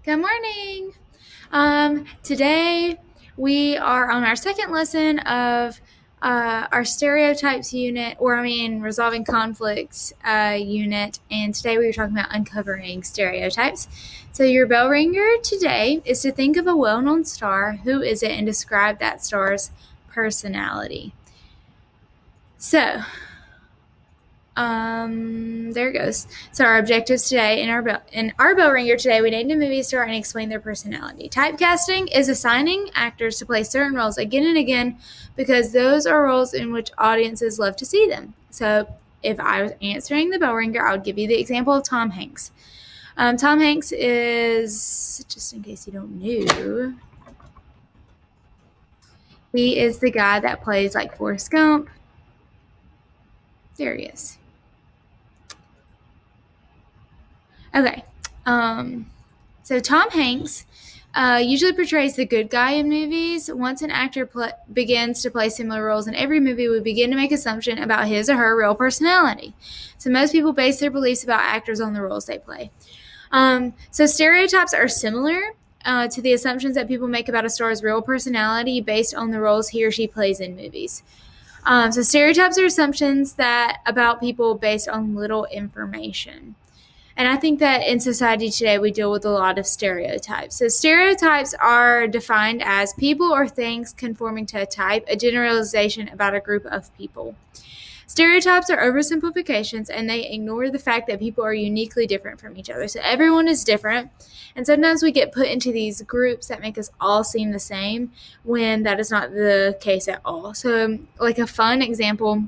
Good morning. Today we are on our second lesson of our stereotypes unit, resolving conflicts unit. And today we were talking about uncovering stereotypes. So your bell ringer today is to think of a well-known star. Who is it, and describe that star's personality. So, there it goes. So our objectives today in our bell ringer today, we named a movie star and explained their personality. Typecasting is assigning actors to play certain roles again and again because those are roles in which audiences love to see them. So if I was answering the bell ringer, I would give you the example of Tom Hanks. Tom Hanks is, just in case you don't know, he is the guy that plays like Forrest Gump. There he is. Okay. So Tom Hanks usually portrays the good guy in movies. Once an actor begins to play similar roles in every movie, we begin to make assumptions about his or her real personality. So most people base their beliefs about actors on the roles they play. So stereotypes are similar to the assumptions that people make about a star's real personality based on the roles he or she plays in movies. So stereotypes are assumptions that about people based on little information. And I think that in society today, we deal with a lot of stereotypes. So stereotypes are defined as people or things conforming to a type, a generalization about a group of people. Stereotypes are oversimplifications, and they ignore the fact that people are uniquely different from each other. So everyone is different, and sometimes we get put into these groups that make us all seem the same when that is not the case at all. So like a fun example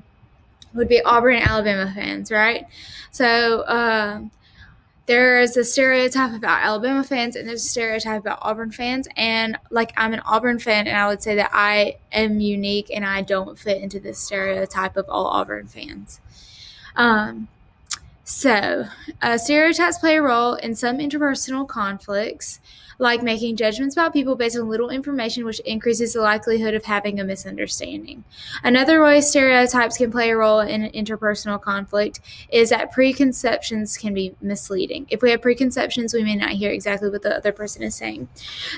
would be Auburn and Alabama fans, right? So there is a stereotype about Alabama fans and there's a stereotype about Auburn fans. And like, I'm an Auburn fan, and I would say that I am unique and I don't fit into this stereotype of all Auburn fans. Stereotypes play a role in some interpersonal conflicts, like making judgments about people based on little information, which increases the likelihood of having a misunderstanding. Another way stereotypes can play a role in interpersonal conflict is that preconceptions can be misleading. If we have preconceptions, we may not hear exactly what the other person is saying.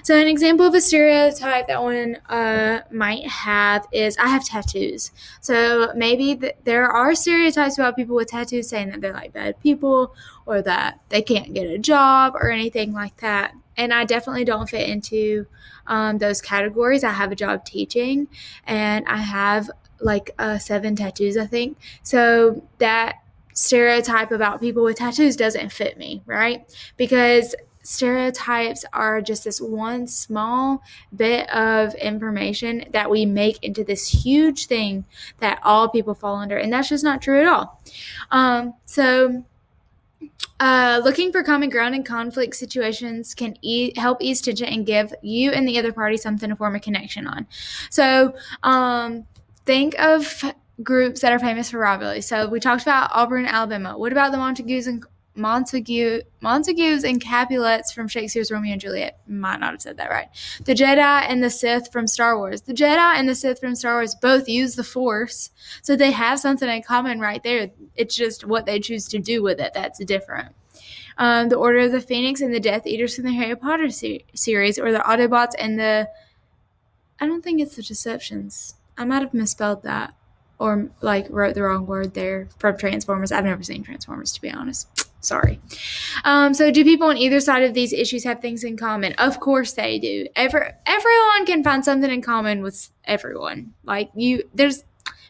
So an example of a stereotype that one might have is, I have tattoos. So maybe there are stereotypes about people with tattoos saying that they're like bad people or that they can't get a job or anything like that. And I definitely don't fit into those categories. I have a job teaching, and I have like 7 tattoos, I think. So that stereotype about people with tattoos doesn't fit me, right? Because stereotypes are just this one small bit of information that we make into this huge thing that all people fall under, and that's just not true at all. Looking for common ground in conflict situations can help ease tension and give you and the other party something to form a connection on. So think of groups that are famous for rivalry. So we talked about Auburn, Alabama. What about the Montagues and Capulets from Shakespeare's Romeo and Juliet? Might not have said that right. The Jedi and the Sith from Star Wars. The Jedi and the Sith from Star Wars both use the Force, so they have something in common right there. It's just what they choose to do with it that's different. The Order of the Phoenix and the Death Eaters from the Harry Potter series, or the Autobots and I don't think it's the Deceptions. I might have misspelled that or like wrote the wrong word there, from Transformers. I've never seen Transformers, to be honest. Sorry. So do people on either side of these issues have things in common? Of course they do. Everyone can find something in common with everyone. Like maybe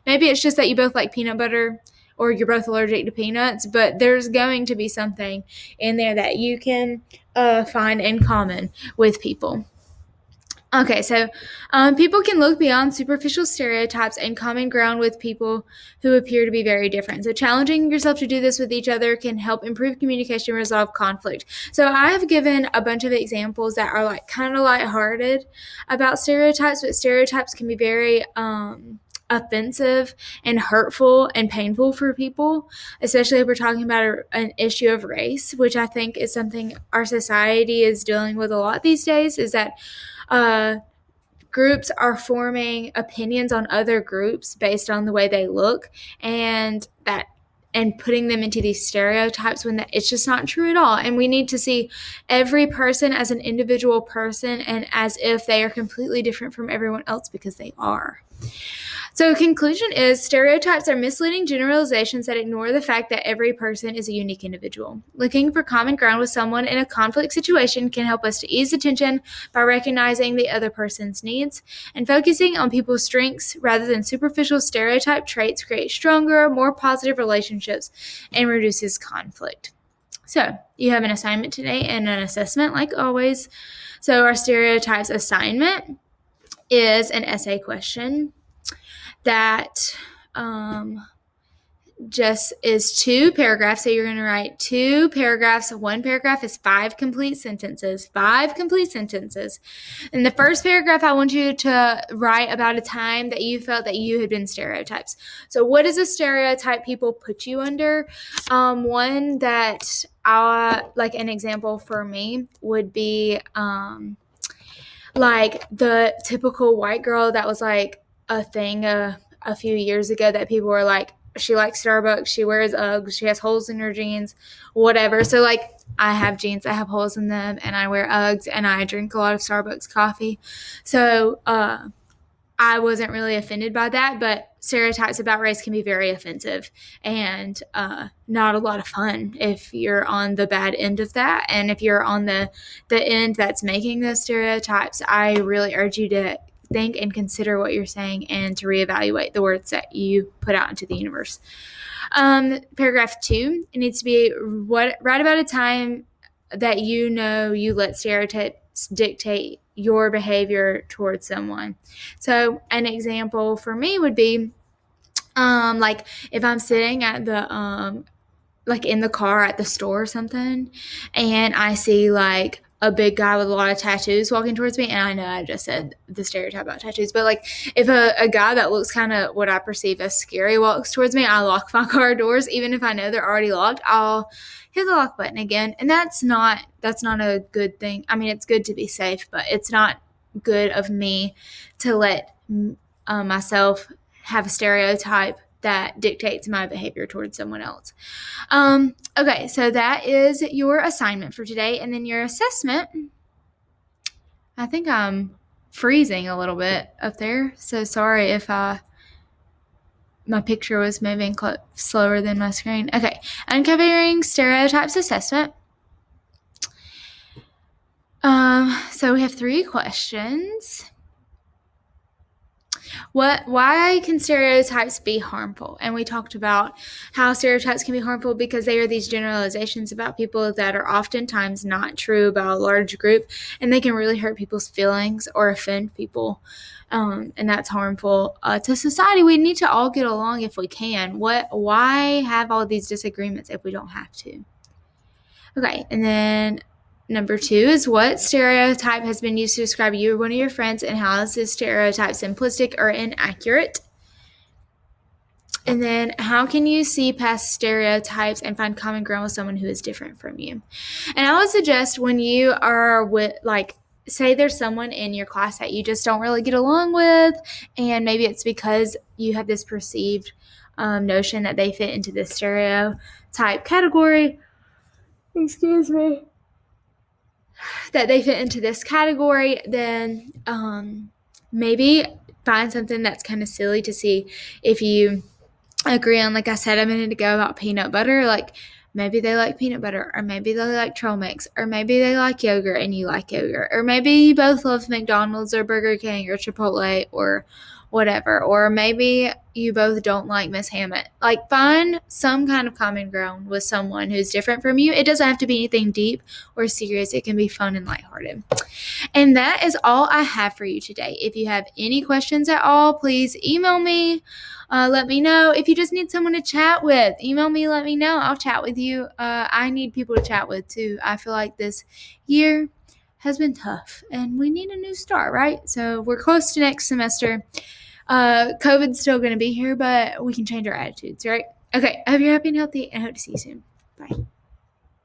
it's just that you both like peanut butter or you're both allergic to peanuts, but there's going to be something in there that you can find in common with people. Okay, so people can look beyond superficial stereotypes and common ground with people who appear to be very different. So challenging yourself to do this with each other can help improve communication and resolve conflict. So I have given a bunch of examples that are like kind of lighthearted about stereotypes, but stereotypes can be very offensive and hurtful and painful for people, especially if we're talking about an issue of race, which I think is something our society is dealing with a lot these days, is that groups are forming opinions on other groups based on the way they look, and that and putting them into these stereotypes when it's just not true at all. And we need to see every person as an individual person and as if they are completely different from everyone else, because they are. So conclusion is stereotypes are misleading generalizations that ignore the fact that every person is a unique individual. Looking for common ground with someone in a conflict situation can help us to ease the tension by recognizing the other person's needs, and focusing on people's strengths rather than superficial stereotype traits creates stronger, more positive relationships and reduces conflict. So you have an assignment today and an assessment like always. So our stereotypes assignment is an essay question that just is 2 paragraphs. So you're going to write 2 paragraphs. 1 paragraph is 5 complete sentences. 5 complete sentences. In the first paragraph, I want you to write about a time that you felt that you had been stereotypes. So what is a stereotype people put you under? One that like an example for me would be like the typical white girl that was like a thing a few years ago, that people were like, she likes Starbucks, she wears Uggs, she has holes in her jeans, whatever. So like, I have jeans that have holes in them, and I wear Uggs, and I drink a lot of Starbucks coffee. So I wasn't really offended by that, but stereotypes about race can be very offensive and not a lot of fun if you're on the bad end of that. And if you're on the end that's making those stereotypes, I really urge you to think and consider what you're saying and to reevaluate the words that you put out into the universe. Paragraph 2, it needs to be right about a time that you let stereotypes dictate your behavior towards someone. So an example for me would be like if I'm sitting at the like in the car at the store or something, and I see like a big guy with a lot of tattoos walking towards me, and I know I just said the stereotype about tattoos, but like if a guy that looks kind of what I perceive as scary walks towards me, I lock my car doors. Even if I know they're already locked, I'll hit the lock button again. And that's not a good thing. I mean, it's good to be safe, but it's not good of me to let myself have a stereotype that dictates my behavior towards someone else. Okay, so that is your assignment for today. And then your assessment, I think I'm freezing a little bit up there, so sorry if my picture was moving slower than my screen. Okay, uncovering stereotypes assessment. So we have 3 questions. Why can stereotypes be harmful? And we talked about how stereotypes can be harmful because they are these generalizations about people that are oftentimes not true about a large group, and they can really hurt people's feelings or offend people. And that's harmful to society. We need to all get along if we can. Why have all these disagreements if we don't have to? Okay, and then number 2 is what stereotype has been used to describe you or one of your friends, and how is this stereotype simplistic or inaccurate? And then how can you see past stereotypes and find common ground with someone who is different from you? And I would suggest when you are with, like, say there's someone in your class that you just don't really get along with, and maybe it's because you have this perceived notion that they fit into this stereotype category. Excuse me. That they fit into this category, then maybe find something that's kind of silly to see if you agree on. Like I said a minute ago about peanut butter, like maybe they like peanut butter, or maybe they like trail mix, or maybe they like yogurt and you like yogurt, or maybe you both love McDonald's or Burger King or Chipotle or whatever, or maybe you both don't like Ms Hammett. Like, find some kind of common ground with someone who's different from you. It doesn't have to be anything deep or serious. It can be fun and lighthearted. And that is all I have for you today. If you have any questions at all, please email me. Let me know. If you just need someone to chat with, email me, let me know. I'll chat with you. I need people to chat with too. I feel like this year has been tough and we need a new start, right? So we're close to next semester. COVID's still going to be here, but we can change our attitudes, right? Okay, I hope you're happy and healthy, and I hope to see you soon. Bye.